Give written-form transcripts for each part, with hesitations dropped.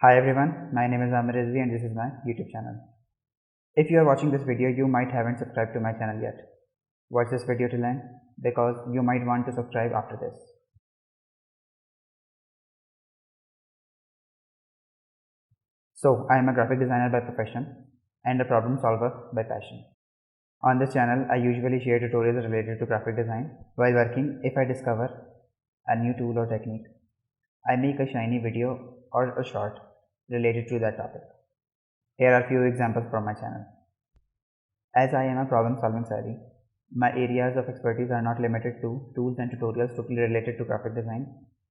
Hi everyone, my name is Aamir Rizvi and this is my YouTube channel. If you are watching this video, you might haven't subscribed to my channel yet. Watch this video till end because you might want to subscribe after this. So, I am a graphic designer by profession and a problem solver by passion. On this channel, I usually share tutorials related to graphic design. While working, if I discover a new tool or technique, I make a shiny video or a short related to that topic. Here are few examples from my channel. As I am a problem-solving savvy, my areas of expertise are not limited to tools and tutorials totally related to graphic design.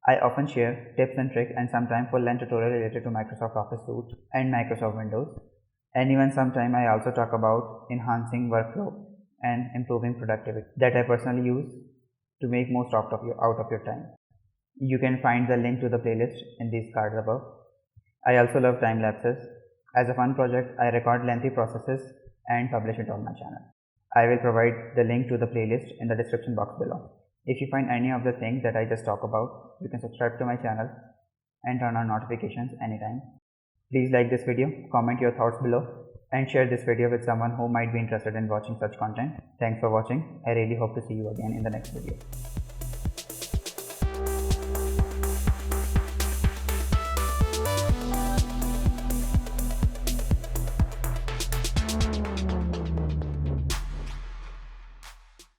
I often share tips and tricks and sometimes full-length tutorial related to Microsoft Office Suite and Microsoft Windows. And even sometimes I also talk about enhancing workflow and improving productivity that I personally use to make most out of your time. You can find the link to the playlist in these cards above. I also love time lapses. As a fun project, I record lengthy processes and publish it on my channel. I will provide the link to the playlist in the description box below. If you find any of the things that I just talked about, you can subscribe to my channel and turn on notifications anytime. Please like this video, comment your thoughts below and share this video with someone who might be interested in watching such content. Thanks for watching. I really hope to see you again in the next video.